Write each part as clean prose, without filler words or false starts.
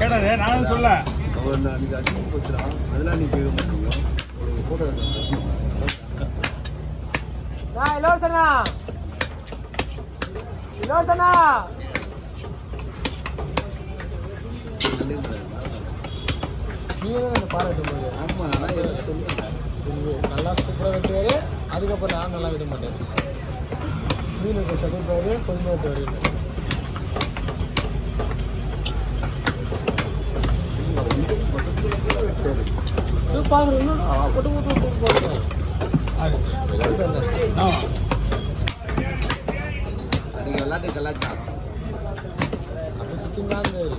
கேட்டது நானும் சொல்ல அன்னைக்கு அதிகம் போச்சுறான் அதெல்லாம் நீ கேட்க மாட்டீங்க போட்டோ ஆமா நல்லா சொல்லுங்க நல்லா சூப்பராக வெட்டுவாரு. அதுக்கப்புறம் நான் நல்லா விட மாட்டேன். மீனுக்கு சமைப்பாரு, கொஞ்சம் வெட்டுவாரு. அன்னைக்கு விளையாட்டு கலாச்சாரம் அப்போ சிக்கன் தான் இருந்தாரு.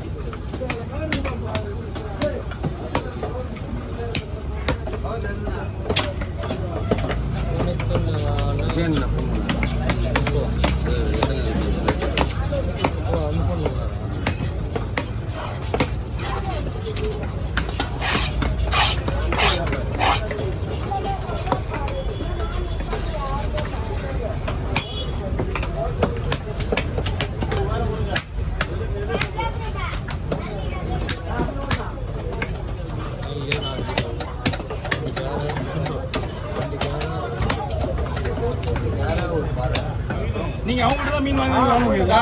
நீங்க அவங்ககிட்ட தான் மீன் வாங்க முடியுதா?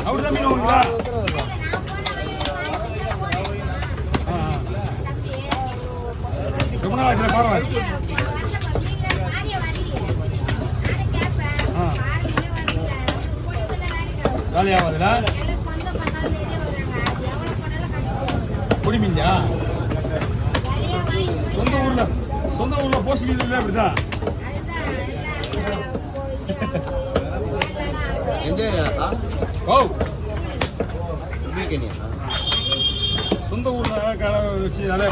அவர்கிட்ட தான் மீன் வாங்குவீங்களா? ரொம்ப நாள் ஆச்சு பாருங்க. ஜாலியாகுதுல பொடி மீன்யா சொந்த ஊர்ல போஸ்ட் அப்படிதான். எந்த ஏரியாக்கா? ஓ வீக்கெண்டியா? சொந்த ஊர்ல கடை வச்சு நிறைய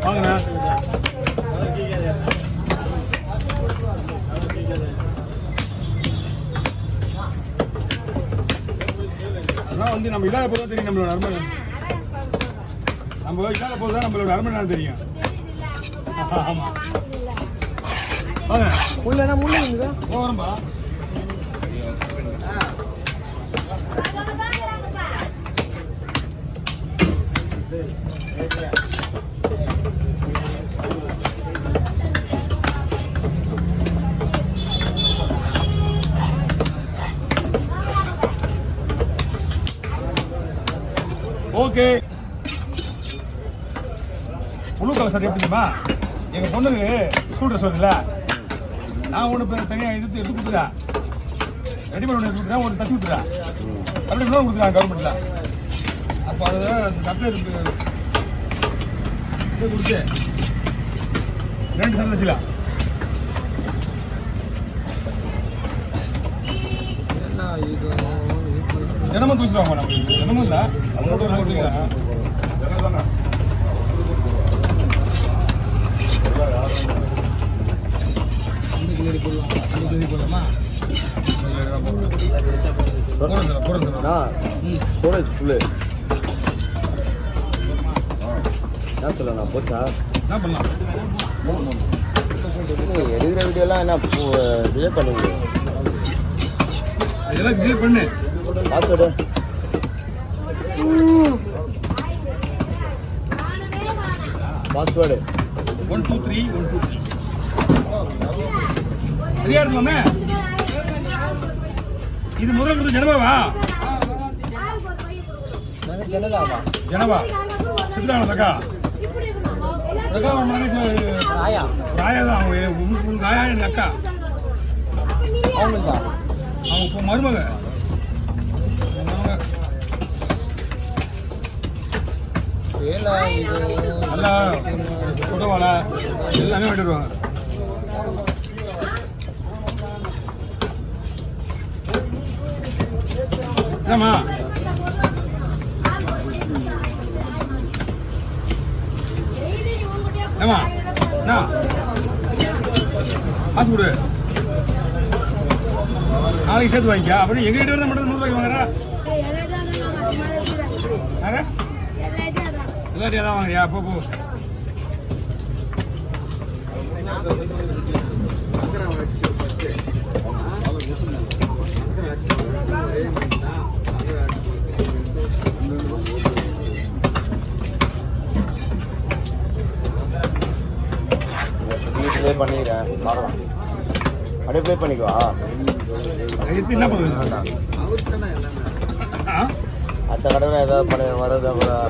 வாங்கண்ணா. அதான் வந்து நம்ம இல்லாத போதும் தெரியும் நம்மளோட அருமை. நம்ம இல்லாத போது தான் நம்மளோட அருமை நாள் தெரியும். ஆமா வாங்க முள்ளனா முள்ளு போகிறோம்பா. ஓகே புழு கலர் சட்டை எப்படி தெரியுமா? எங்கள் பொண்ணுக்கு ஸ்கூல் ட்ரெஸ் வருதுல்ல, நான் ஒன்று தனியாக எடுத்து கொடுத்துட்டேன். ரெடிமேட் ஒன்று எடுத்து கொடுத்துட்டேன், ஒன்று தச்சு கொடுத்துட்டேன். அப்படி இன்னும் கொடுத்துருக்காங்க கவர்மெண்ட்டில். அப்போ அதை சட்டை கொடுத்து 2 சட்டை தச்சுலாம். தினமும் தூசிடுவாங்க. நம்ம தினமும் இல்லை, அவங்களோட ஒரு தூக்கிறேன். போடலாமா? என்ன சொல்ல நான் போச்சா என்ன பண்ணலாம்? எடுக்கிற வீடியோலாம் என்ன டிலே பண்ணுங்க. இதெல்லாம் டிலே பண்ணு. பாஸ்வேர்டு பாஸ்வேர்டு 123 123 சரியா இருக்குமாமே? இது முதல் ஜனபாவா? ஜனபா சித்தான சக்கா சக்கா ராயா ராயா தான். அவங்க ராயா என் அக்கா, அவங்க மருமக. நல்லா குடவாளை எல்லாமே வெட்டிடுவாங்க. என்னம்மா ஏமா என்ன காசு கொடு, நாளைக்கு சேர்த்து வாங்கிக்க. அப்படி எங்க கிட்ட மட்டும் 100 ரூபாய்க்கு வாங்குறா? எல்லாத்தையும் தான் வாங்குறியா? போ வீட்டிலே பண்ணிக்கிறேன் பார்க்கலாம். அப்படியே ப்ளே பண்ணிக்குவா. எடுத்து என்ன பண்ணுவீங்க? ஆ? அடுத்த கடவுள் ஏதாவது பண்ண வரதா கூட ஆ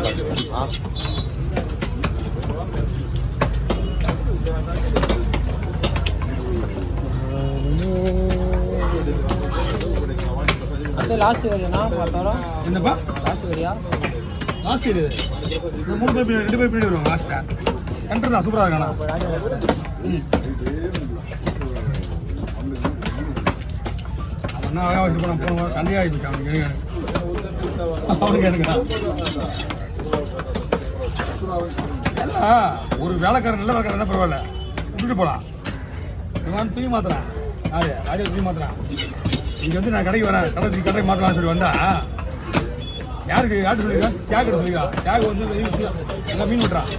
அடுத்து லாஸ்ட் வரையா பார்த்தாலும் என்னப்பா லாஸ்ட் வரையா லாஸ்ட் இது இந்த 3 பேர் 2 பேர் பின்னாடி வருவாங்க லாஸ்ட்டாக சென்டர் தான் சூப்பராக இருக்காண்ணா. ம் அவன் என்ன வச்சு போன போன சண்டையாக ஆகிடுச்சு அவனுக்கு எனக்கு எல்லாம் ஒரு வேலைக்காரன் நல்ல வேலைக்காரன் என்ன பரவாயில்ல விட்டுட்டு போகலாம். இவன் தூக்கி மாத்துறான் யாரு ராஜா தூக்கி மாத்துறான். இங்கே வந்து நான் கடைக்கு வரேன் கடைக்கு மாற்றலாம்னு சொல்லி வந்தா யாருக்கு சொல்லியிருக்கா தியாக சொல்லிக்கா தியாக வந்து எல்லாம் மீன் விட்டுறான்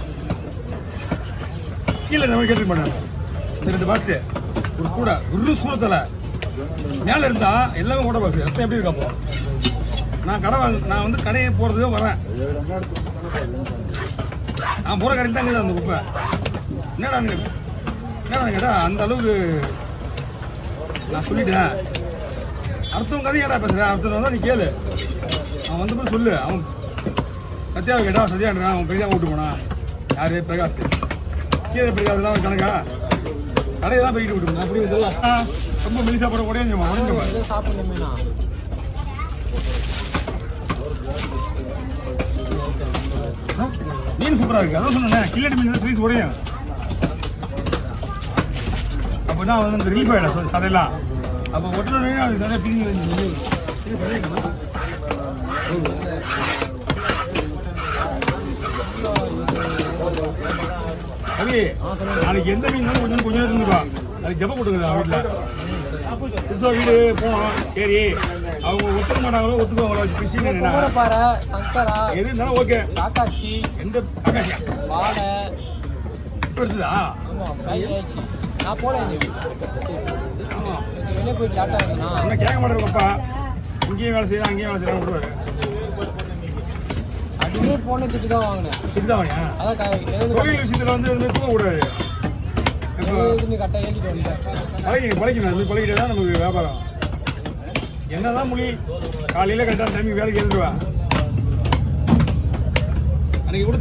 கீழே இந்த மாதிரி கேட்டு பண்ணேன். இந்த 2 பாக்ஸு ஒரு கூட ஒரு சூரத்தில் மேலே இருந்தா எல்லாமே கூட பாக்ஸ் ரத்தம் எப்படி இருக்காப்போ நான் வந்து கடையை போகிறதுக்கே வரேன். நான் போகிற கடையில் தான் இருக்குது அந்த குப்பை. என்னடா கேட்டா அந்த அளவுக்கு நான் சொல்லிட்டேன். அடுத்தவங்க கதையை ஏடா பேசுகிறேன் அடுத்தவங்க வந்தால் நீ கேளு. அவன் வந்து போய் சொல்லு. அவன் சத்யாவை கேட்டா சத்யான்றான். அவன் பெரியா விட்டு போனான் யாரு பிரகாஷ் கீழே பிரகாஷ் தான் கணக்கா கடையை தான் போய்கிட்டு விட்டு அப்படி இதெல்லாம் ரொம்ப மெலிசா போட உடனே சாப்பிடணுமேண்ணா. மீன் சூப்பராக இருக்குது. அதான் சொன்னேன் கில்லடி மீன் சைஸ் உடையும். அப்போ தான் வந்து ரிலீஃப் ஆகிடும் சதையெல்லாம். அப்போ ஒட்டுனே அது நிறைய பிரிஞ்சு ரவி நாளைக்கு எந்த மீன் கொஞ்சம் இருந்துப்பா அதுக்கு ஜப்ப போட்டுங்க வீட்டில் புதுசாக வீடு போனோம். சரி அவங்க ஒத்துக்க மாட்டாங்களோ ஒத்துக்குவாங்களோ கிறிஸ்டின் எது இருந்தாலும் ஓகே. காக்காச்சி எந்த காக்காச்சியா வாடை இப்போ இருக்குதா? ஆமாம் கையாச்சு நான் போல வெளியே போய் டாட்டா வாங்கினா இன்னும் கேட்க மாட்டேருப்பா. இங்கேயும் வேலை செய்யலாம் அங்கேயும் வேலை செய்யலாம் விட்டுருவாரு. அதுவே போன திட்டு தான் வாங்கினேன். இதுதான் வாங்க அதான் தொழில் விஷயத்தில் வந்து எதுவுமே தூங்கக்கூடாது. கரெக்டாக ஏற்றிட்டு வந்துட்டேன். பழகிக்கணும் பழகிட்டே தான் நமக்கு வியாபாரம். என்னதான் மொழி காலையில் கரெக்டாக டைமிங் வேலைக்கு எழுதுவா அன்னைக்கு கூட